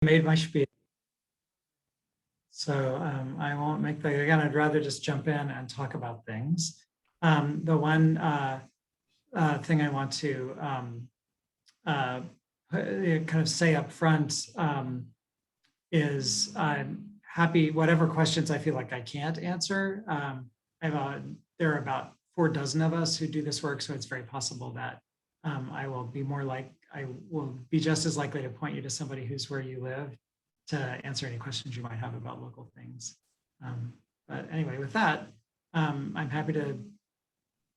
made my spiel. So I won't make that again. I'd rather just jump in and talk about things. The one thing I want to kind of say up front is I'm happy, whatever questions I feel like I can't answer. There are about 4 dozen of us who do this work, so it's very possible that I will be just as likely to point you to somebody who's where you live to answer any questions you might have about local things. But anyway, with that, I'm happy to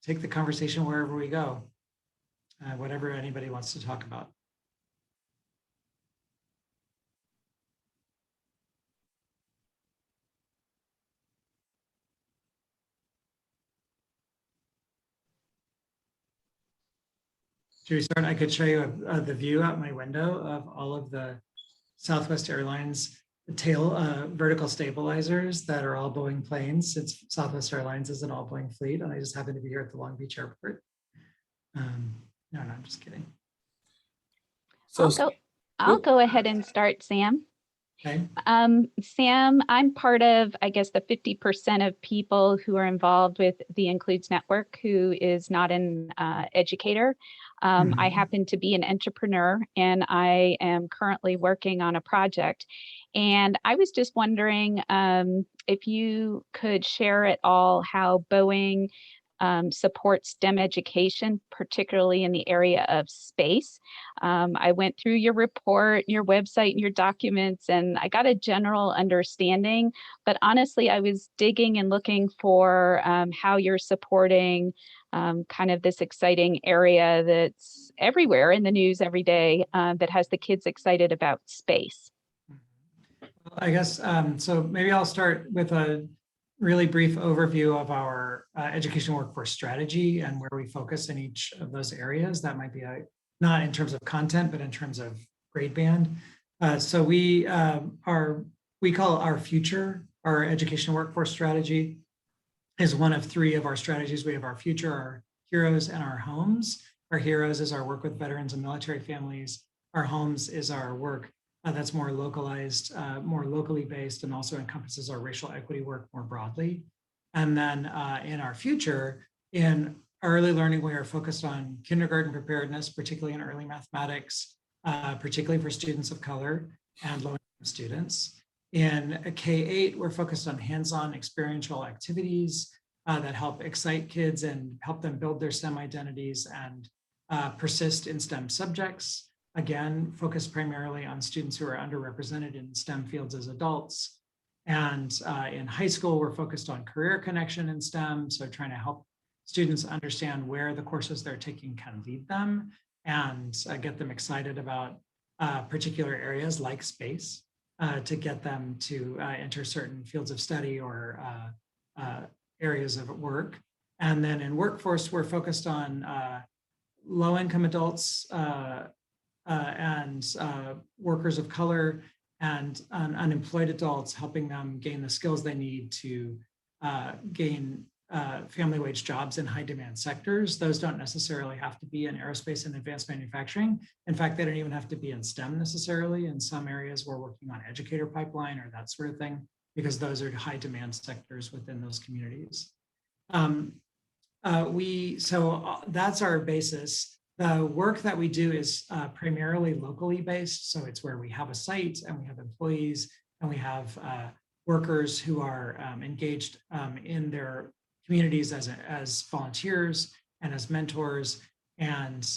take the conversation wherever we go, whatever anybody wants to talk about. Should we start? I could show you the view out my window of all of the Southwest Airlines vertical stabilizers that are all Boeing planes, since Southwest Airlines is an all Boeing fleet, and I just happen to be here at the Long Beach airport. No, I'm just kidding. So I'll go ahead and start, Sam. Okay. Sam, I'm part of, I guess, the 50% of people who are involved with the Includes Network who is not an educator. I happen to be an entrepreneur, and I am currently working on a project. And I was just wondering if you could share at all how Boeing supports STEM education, particularly in the area of space. I went through your report, your website, and your documents, and I got a general understanding. But honestly, I was digging and looking for how you're supporting kind of this exciting area that's everywhere in the news every day that has the kids excited about space. Well, I guess, so maybe I'll start with a really brief overview of our education workforce strategy and where we focus in each of those areas. That might be not in terms of content, but in terms of grade band. So we call our future, our education workforce strategy is one of 3 of our strategies. We have our future, our heroes, and our homes. Our heroes is our work with veterans and military families. Our homes is our work that's more localized, more locally based, and also encompasses our racial equity work more broadly. And then in our future, in early learning, we are focused on kindergarten preparedness, particularly in early mathematics, particularly for students of color and low-income students. In K-8, we're focused on hands-on experiential activities that help excite kids and help them build their STEM identities and persist in STEM subjects. Again, focused primarily on students who are underrepresented in STEM fields as adults. And in high school, we're focused on career connection in STEM. So trying to help students understand where the courses they're taking can lead them and get them excited about particular areas like space to get them to enter certain fields of study or areas of work. And then in workforce, we're focused on low-income adults and workers of color and unemployed adults, helping them gain the skills they need to gain family wage jobs in high demand sectors. Those don't necessarily have to be in aerospace and advanced manufacturing. In fact, they don't even have to be in STEM necessarily. In some areas, we're working on educator pipeline or that sort of thing, because those are high demand sectors within those communities. So that's our basis. The work that we do is primarily locally based. So it's where we have a site and we have employees and we have workers who are engaged in their communities as volunteers and as mentors. And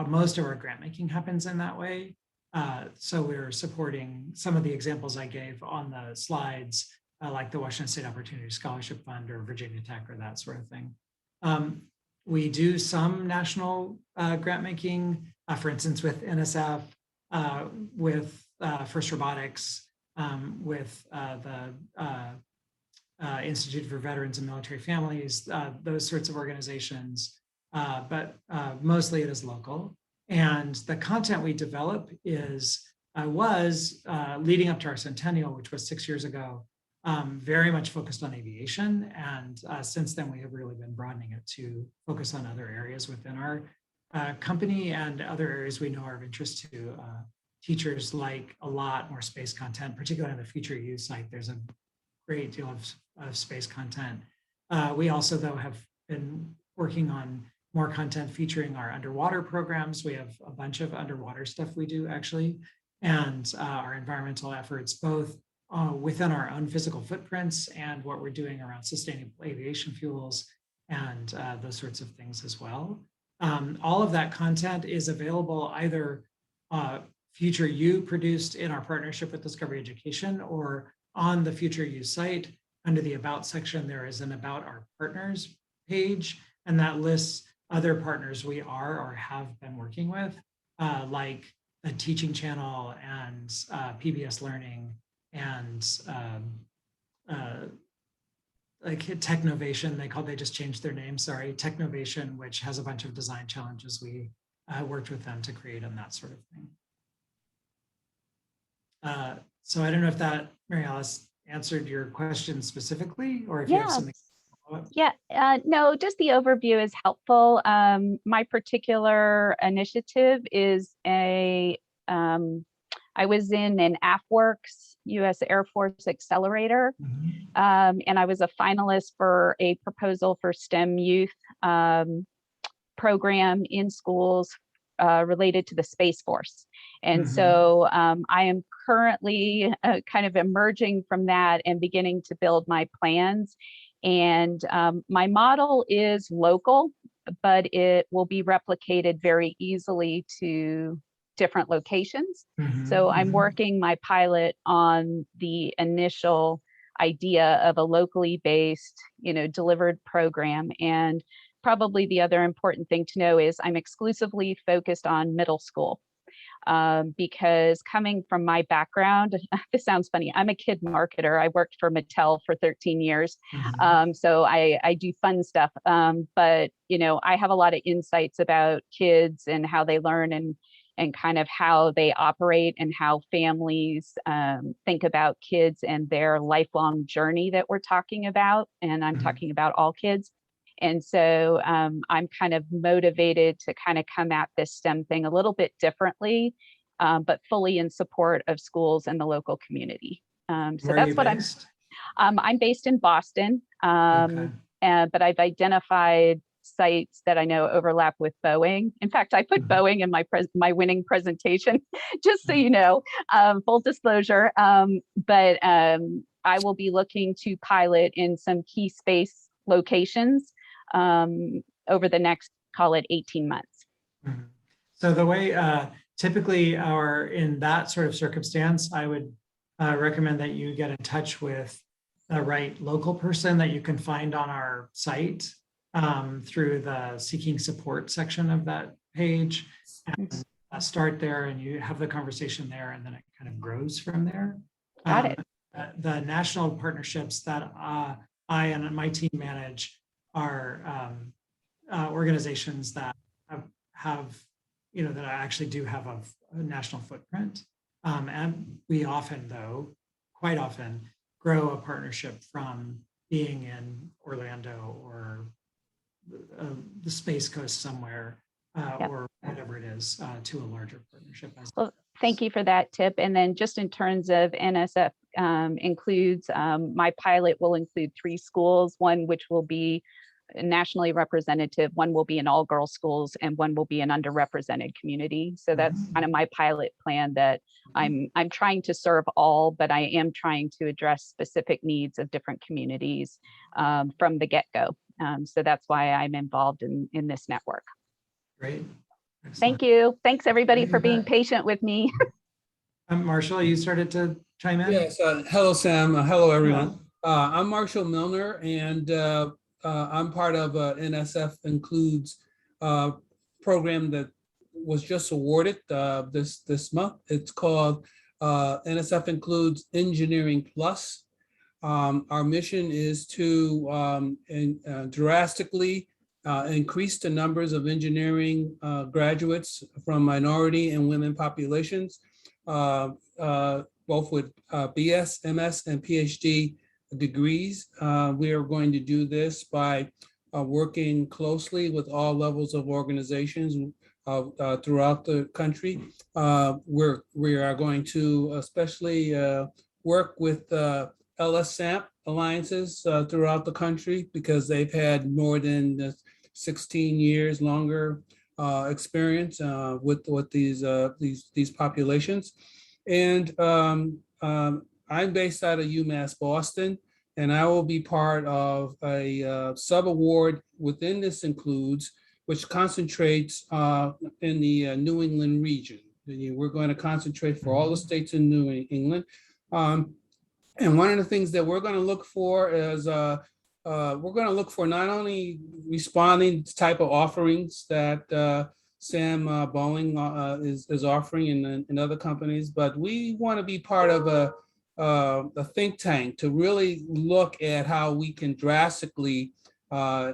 most of our grant making happens in that way. So we're supporting some of the examples I gave on the slides, like the Washington State Opportunity Scholarship Fund or Virginia Tech or that sort of thing. We do some national grant making, for instance, with NSF, with First Robotics, with the Institute for Veterans and Military Families, those sorts of organizations, but mostly it is local. And the content we develop was leading up to our centennial, which was 6 years ago, very much focused on aviation. And since then, we have really been broadening it to focus on other areas within our company and other areas we know are of interest to teachers like a lot more space content, particularly on the Future You site. There's a great deal of space content. We also, though, have been working on more content featuring our underwater programs. We have a bunch of underwater stuff we do, actually, and our environmental efforts, both within our own physical footprints and what we're doing around sustainable aviation fuels and those sorts of things as well. All of that content is available either Future You produced in our partnership with Discovery Education, or on the Future You site. Under the About section, there is an About Our Partners page, and that lists other partners we are or have been working with, like the Teaching Channel and PBS Learning and like Technovation. They just changed their name, sorry, Technovation, which has a bunch of design challenges we worked with them to create and that sort of thing. So I don't know if that, Mary Alice, answered your question specifically, or if you have something. No, just the overview is helpful. My particular initiative is I was in an AFWorks U.S. Air Force Accelerator, and I was a finalist for a proposal for STEM youth program in schools related to the Space Force. And so I am currently kind of emerging from that and beginning to build my plans. And my model is local, but it will be replicated very easily to different locations. So I'm working my pilot on the initial idea of a locally based, delivered program. And probably the other important thing to know is I'm exclusively focused on middle school. Because coming from my background, this sounds funny, I'm a kid marketer. I worked for Mattel for 13 years. So I do fun stuff. But, I have a lot of insights about kids and how they learn and kind of how they operate and how families think about kids and their lifelong journey that we're talking about. And I'm talking about all kids. And so I'm kind of motivated to kind of come at this STEM thing a little bit differently, but fully in support of schools and the local community. So that's what I'm based in Boston, but I've identified sites that I know overlap with Boeing. In fact, I put Boeing in my winning presentation, just so you know, full disclosure. But I will be looking to pilot in some key space locations over the next, call it 18 months. So the way typically in that sort of circumstance, I would recommend that you get in touch with the right local person that you can find on our site through the Seeking Support section of that page. And start there and you have the conversation there, and then it kind of grows from there. Got it. The national partnerships that I and my team manage are organizations that have that actually do have a national footprint. And we often, though, quite often, grow a partnership from being in Orlando or the Space Coast somewhere, or whatever it is, to a larger partnership. Well, thank you for that tip. And then just in terms of NSF includes, my pilot will include 3 schools, one which will be nationally representative, one will be an all-girls schools, and one will be an underrepresented community. So that's kind of my pilot plan, that I'm trying to serve all, but I am trying to address specific needs of different communities from the get-go. So that's why I'm involved in this network. Great. Excellent. Thank you. Thanks everybody for being patient with me. Marshall, you started to chime in? Yes. Hello, Sam. Hello, everyone. I'm Marshall Milner, and I'm part of NSF Includes program that was just awarded this month. It's called NSF Includes Engineering Plus. Our mission is to drastically increase the numbers of engineering graduates from minority and women populations, both with BS, MS, and PhD degrees. We are going to do this by working closely with all levels of organizations, throughout the country. We are going to especially work with LSAMP alliances throughout the country because they've had more than 16 years longer experience with these populations. And I'm based out of UMass Boston, and I will be part of a sub-award within this includes, which concentrates in the New England region. We're going to concentrate for all the states in New England. And one of the things that we're going to look for is we're going to look for not only responding to type of offerings that Sam Boeing is offering in other companies, but we want to be part of a think tank to really look at how we can drastically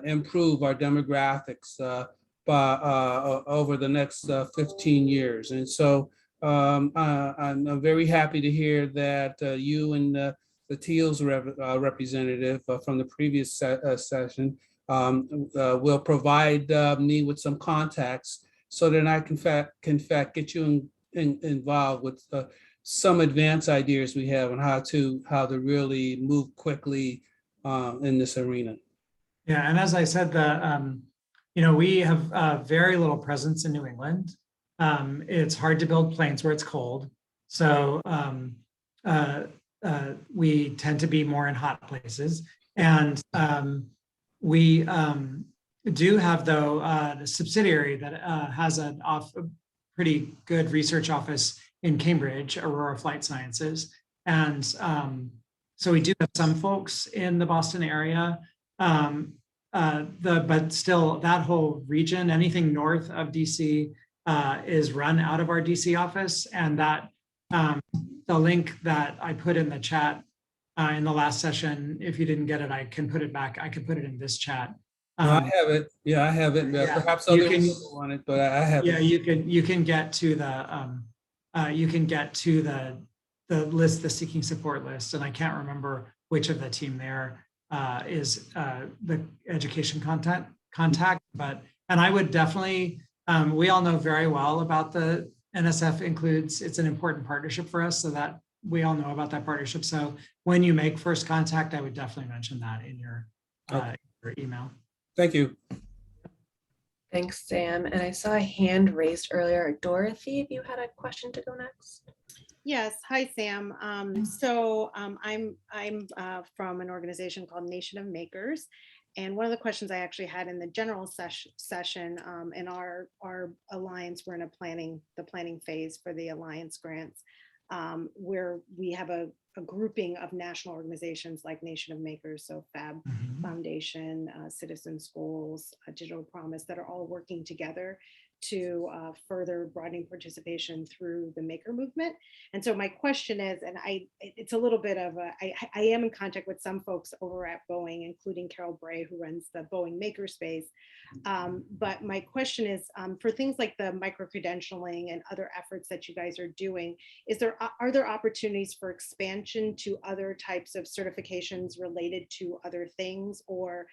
improve our demographics over the next 15 years. And so I'm very happy to hear that you and the TEALS representative from the previous session will provide me with some contacts so that I can in fact get you involved with some advanced ideas we have on how to really move quickly in this arena. Yeah, and as I said, we have very little presence in New England. It's hard to build planes where it's cold, so we tend to be more in hot places. And we do have, though, a subsidiary that has a pretty good research office in Cambridge, Aurora Flight Sciences. And so we do have some folks in the Boston area, but still that whole region, anything north of DC is run out of our DC office. And that the link that I put in the chat in the last session, if you didn't get it, I can put it back. I can put it in this chat. I have it. Yeah, I have it. Yeah, perhaps others will want it, but I have it. Yeah, you can get to the list, the seeking support list, and I can't remember which of the team there is the education contact, and I would definitely, we all know very well about the NSF includes, it's an important partnership for us, so that we all know about that partnership. So when you make first contact, I would definitely mention that in your email. Thank you. Thanks, Sam. And I saw a hand raised earlier. Dorothy, if you had a question to go next. Yes. Hi, Sam. I'm from an organization called Nation of Makers. And one of the questions I actually had in the general session in our alliance, we're in the planning phase for the alliance grants, where we have a grouping of national organizations like Nation of Makers, so FAB Foundation, Citizen Schools, Digital Promise, that are all working together to further broadening participation through the maker movement. And so my question is, and it's a little bit of I am in contact with some folks over at Boeing, including Carol Bray, who runs the Boeing Makerspace. But my question is, for things like the micro-credentialing and other efforts that you guys are doing, are there opportunities for expansion to other types of certifications related to other things, or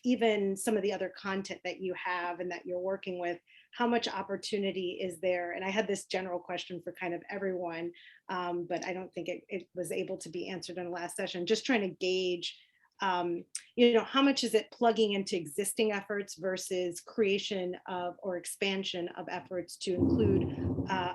even some of the other content that you have and that you're working with? How much opportunity is there? And I had this general question for kind of everyone, but I don't think it was able to be answered in the last session. Just trying to gauge, how much is it plugging into existing efforts versus creation of or expansion of efforts to include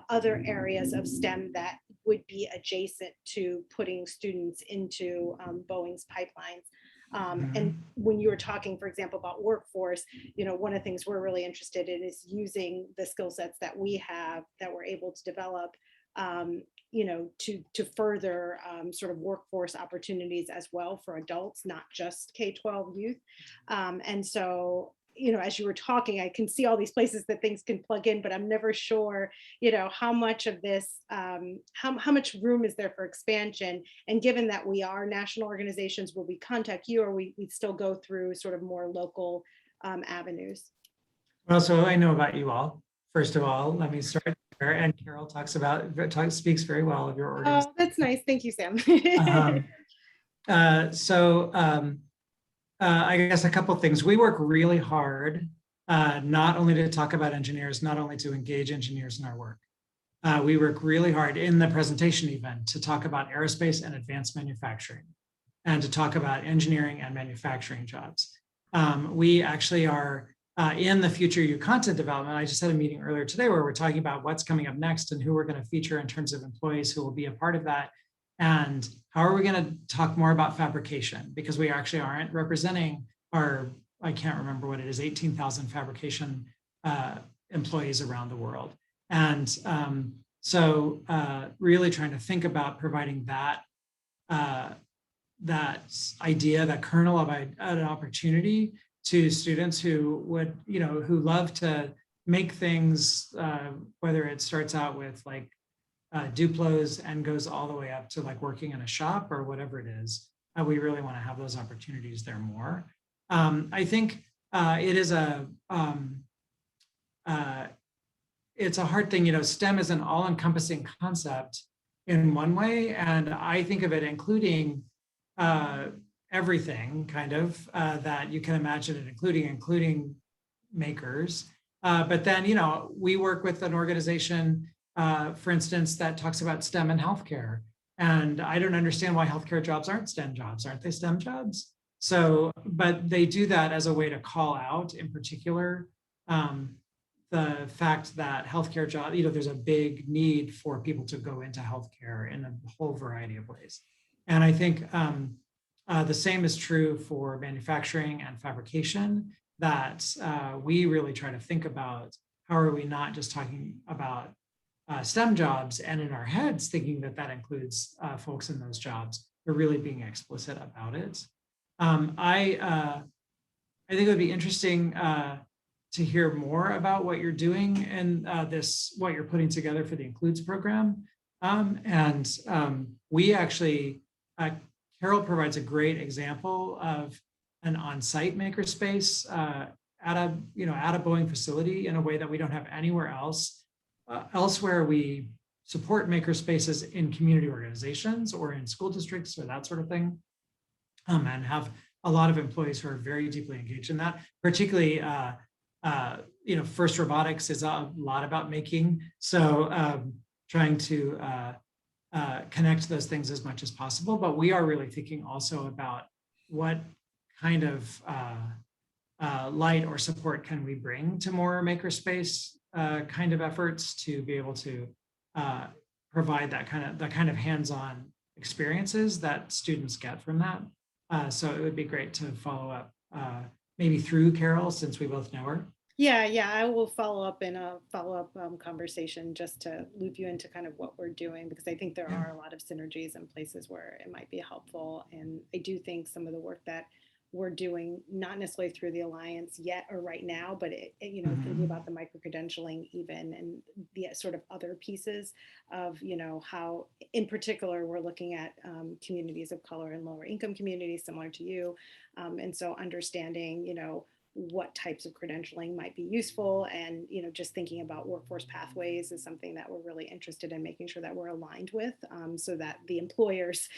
other areas of STEM that would be adjacent to putting students into Boeing's pipelines. And when you were talking, for example, about workforce, one of the things we're really interested in is using the skill sets that we have that we're able to develop, to further sort of workforce opportunities as well for adults, not just K-12 youth. And so, as you were talking, I can see all these places that things can plug in, but I'm never sure, how much of this, how much room is there for expansion? And given that we are national organizations, will we contact you, or we still go through sort of more local avenues? Well, so I know about you all. First of all, let me start there. And Carol speaks very well of your organization. Oh, that's nice. Thank you, Sam. I guess a couple of things. We work really hard not only to talk about engineers, not only to engage engineers in our work. We work really hard in the presentation event to talk about aerospace and advanced manufacturing and to talk about engineering and manufacturing jobs. We actually are in the Future U content development. I just had a meeting earlier today where we're talking about what's coming up next and who we're going to feature in terms of employees who will be a part of that. And how are we going to talk more about fabrication? Because we actually aren't representing our, I can't remember what it is, 18,000 fabrication employees around the world. And so really trying to think about providing that that idea, that kernel of an opportunity to students who would, who love to make things, whether it starts out with like Duplos and goes all the way up to like working in a shop or whatever it is. We really want to have those opportunities there more. I think it is it's a hard thing, STEM is an all-encompassing concept in one way, and I think of it including everything kind of that you can imagine it including makers. But then, we work with an organization, for instance, that talks about STEM in healthcare. And I don't understand why healthcare jobs aren't STEM jobs. Aren't they STEM jobs? So, but they do that as a way to call out in particular the fact that healthcare jobs, there's a big need for people to go into healthcare in a whole variety of ways. And I think the same is true for manufacturing and fabrication, that we really try to think about how are we not just talking about STEM jobs and in our heads thinking that that includes folks in those jobs, but really being explicit about it. I think it would be interesting to hear more about what you're doing and what you're putting together for the Includes program. We actually, Carol provides a great example of an on-site makerspace at a Boeing facility in a way that we don't have anywhere else. Elsewhere, we support makerspaces in community organizations or in school districts or that sort of thing, and have a lot of employees who are very deeply engaged in that. Particularly, First Robotics is a lot about making, so trying to connect those things as much as possible. But we are really thinking also about what kind of light or support can we bring to more makerspace kind of efforts to be able to provide that kind of hands-on experiences that students get from that. So it would be great to follow up maybe through Carol, since we both know her. Yeah, I will follow up in a follow-up conversation just to loop you into kind of what we're doing, because I think there are a lot of synergies and places where it might be helpful. And I do think some of the work that we're doing, not necessarily through the Alliance yet or right now, but thinking about the micro-credentialing even, and the sort of other pieces of, how in particular we're looking at communities of color and lower income communities similar to you. And so understanding, what types of credentialing might be useful, and just thinking about workforce pathways is something that we're really interested in making sure that we're aligned with, so that the employers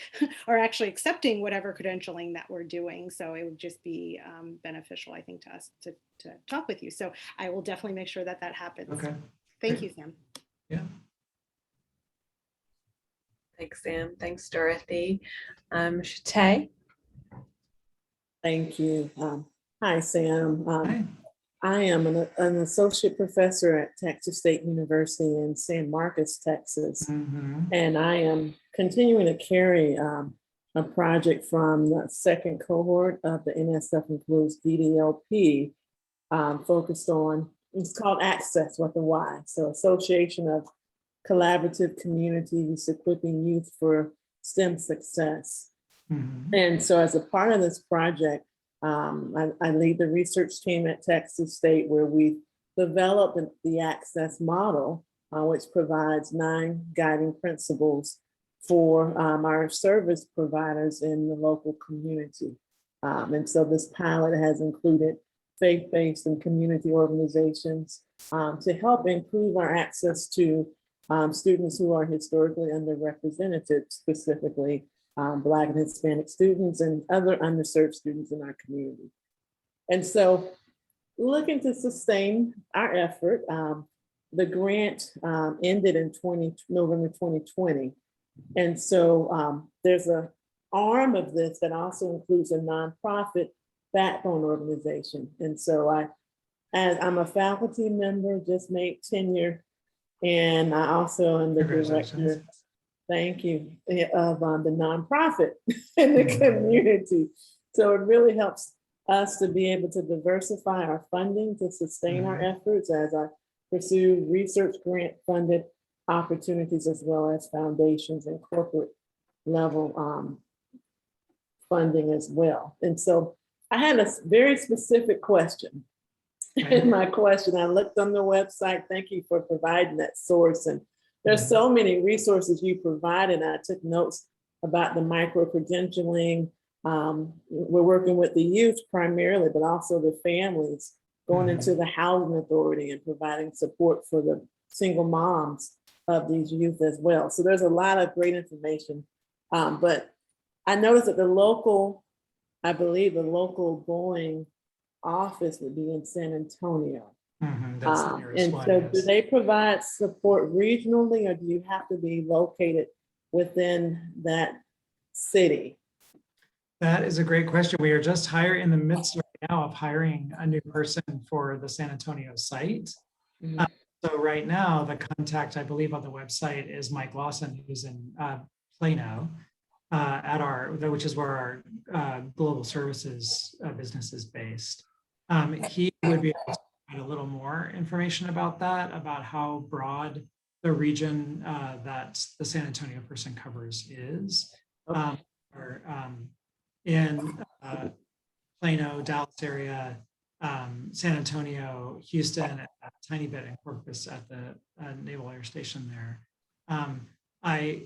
are actually accepting whatever credentialing that we're doing. So it would just be beneficial, I think, to us to talk with you. So I will definitely make sure that happens. Okay. Thank you, Sam. Yeah. Thanks, Sam. Thanks, Dorothy. Shatay. Thank you. Hi, Sam. Hi. I am an associate professor at Texas State University in San Marcos, Texas. And I am continuing to carry a project from the second cohort of the NSF Includes DDLP, focused on, it's called Access with a Y. So Association of Collaborative Communities Equipping Youth for STEM Success. And so as a part of this project, I lead the research team at Texas State, where we developed the Access model, which provides 9 guiding principles for our service providers in the local community. And so this pilot has included faith-based and community organizations to help improve our access to students who are historically underrepresented, specifically Black and Hispanic students and other underserved students in our community. And so looking to sustain our effort. The grant ended in November 2020. And so there's a arm of this that also includes a nonprofit backbone organization. And so I'm a faculty member, just made tenure, and I also am the director, thank you, of the nonprofit in the community. So it really helps us to be able to diversify our funding to sustain our efforts as I pursue research grant funded opportunities as well as foundations and corporate level funding as well. And so I had a very specific question. And my question, I looked on the website, thank you for providing that source. And there's so many resources you provided. I took notes about the micro-credentialing. We're working with the youth primarily, but also the families, going into the housing authority and providing support for the single moms of these youth as well. So there's a lot of great information. But I noticed that I believe the local Boeing office would be in San Antonio. That's the nearest and one, so yes. do they provide support regionally, or do you have to be located within that city? That is a great question. We are just in the midst right now of hiring a new person for the San Antonio site. So right now, the contact, I believe, on the website is Mike Lawson, who's in Plano, which is where our global services business is based. He would be able to provide a little more information about that, about how broad the region that the San Antonio person covers is. In Plano, Dallas area, San Antonio, Houston, a tiny bit in Corpus at the Naval Air Station there. I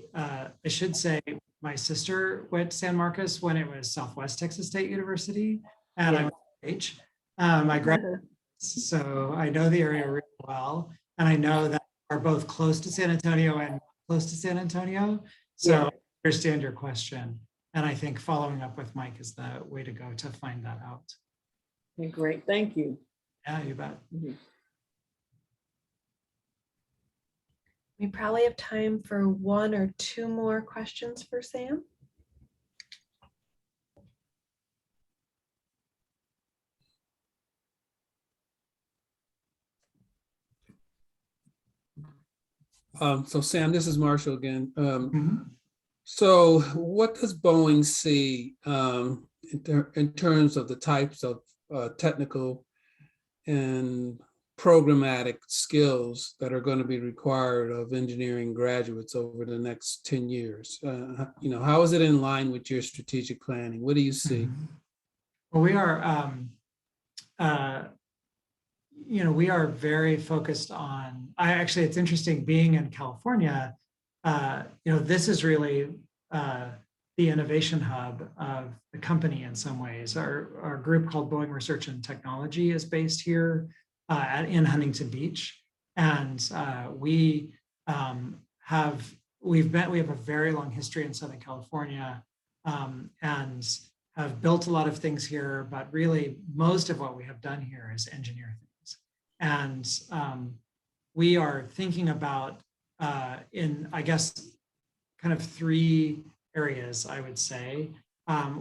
should say my sister went to San Marcos when it was Southwest Texas State University, and I went to H. I graduated, so I know the area really well, and I know that we're both close to San Antonio and close to San Antonio. So I understand your question. And I think following up with Mike is the way to go to find that out. Okay, great, thank you. Yeah, you bet. We probably have time for one or two more questions for Sam. So Sam, this is Marshall again. So what does Boeing see in terms of the types of technical and programmatic skills that are going to be required of engineering graduates over the next 10 years? How is it in line with your strategic planning? What do you see? Well, we are, we are very focused on, it's interesting being in California, this is really the innovation hub of the company in some ways. Our group called Boeing Research and Technology is based here in Huntington Beach. And we have a very long history in Southern California and have built a lot of things here, but really most of what we have done here is engineer things. And we are thinking about in, I guess, kind of three areas, I would say.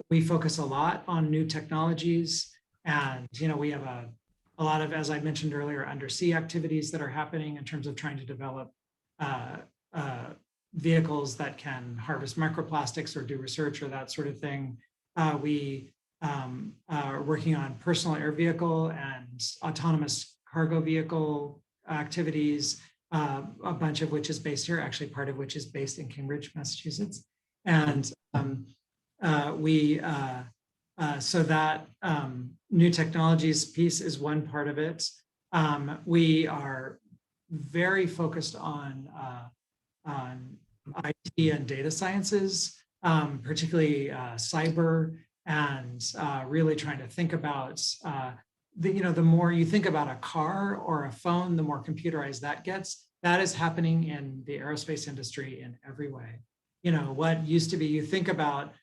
We focus a lot on new technologies, and we have a lot of, as I mentioned earlier, undersea activities that are happening in terms of trying to develop vehicles that can harvest microplastics or do research or that sort of thing. We are working on personal air vehicle and autonomous cargo vehicle activities, a bunch of which is based here, actually part of which is based in Cambridge, Massachusetts. And so that new technologies piece is one part of it. We are very focused on IT and data sciences, particularly cyber, and really trying to think about the more you think about a car or a phone, the more computerized that gets. That is happening in the aerospace industry in every way. What used to be, you think about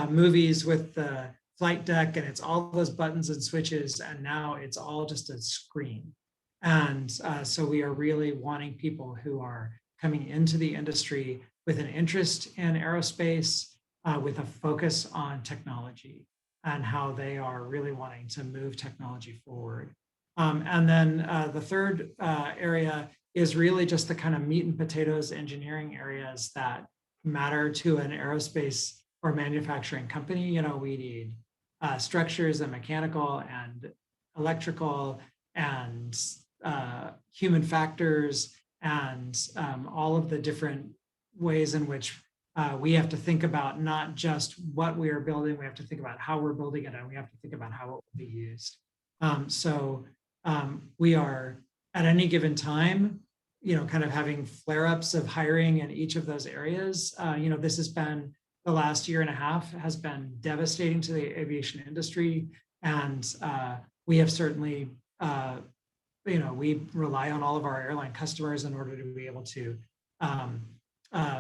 movies with the flight deck and it's all those buttons and switches, and now it's all just a screen. And so we are really wanting people who are coming into the industry with an interest in aerospace, with a focus on technology and how they are really wanting to move technology forward. And then the third area is really just the kind of meat and potatoes engineering areas that matter to an aerospace or manufacturing company. You know, we need structures and mechanical and electrical and human factors and all of the different ways in which we have to think about not just what we are building, we have to think about how we're building it, and we have to think about how it will be used. So we are at any given time, you know, kind of having flare-ups of hiring in each of those areas. You know, this has been the last year and a half has been devastating to the aviation industry. And we have certainly, you know, we rely on all of our airline customers in order to be able to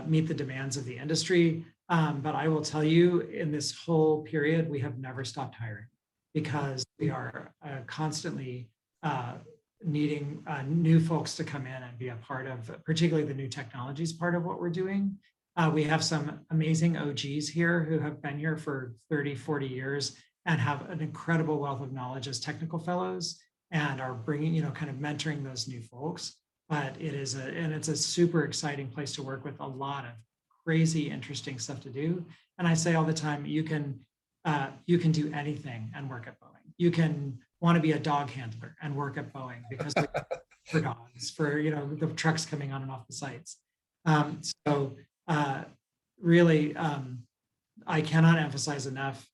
meet the demands of the industry. But I will tell you, in this whole period, we have never stopped hiring because we are constantly needing new folks to come in and be a part of, particularly the new technologies part of what we're doing. We have some amazing OGs here who have been here for 30, 40 years and have an incredible wealth of knowledge as technical fellows and are bringing, you know, kind of mentoring those new folks. But it is it's a super exciting place to work with a lot of crazy, interesting stuff to do. And I say all the time, you can do anything and work at Boeing. You can want to be a dog handler and work at Boeing because for dogs, for, you know, the trucks coming on and off the sites. So really, I cannot emphasize enough.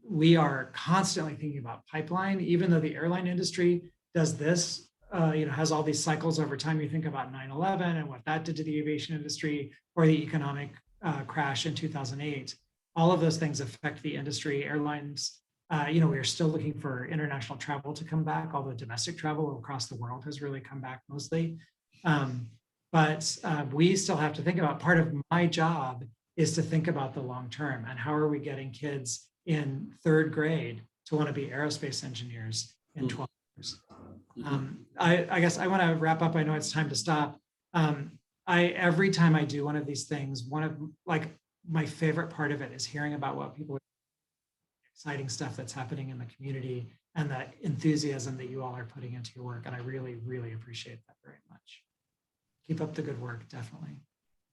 We are constantly thinking about pipeline, even though the airline industry does this, you know, has all these cycles over time. You think about 9/11 and what that did to the aviation industry, or the economic crash in 2008. All of those things affect the industry. Airlines, you know, we are still looking for international travel to come back, although domestic travel across the world has really come back mostly. But we still have to think about, part of my job is to think about the long term and how are we getting kids in third grade to want to be aerospace engineers in 12 years. I guess I want to wrap up. I know it's time to stop. Every time I do one of these things, one of like my favorite part of it is hearing about what people, exciting stuff that's happening in the community and the enthusiasm that you all are putting into your work. And I really, really appreciate that very much. Keep up the good work, definitely.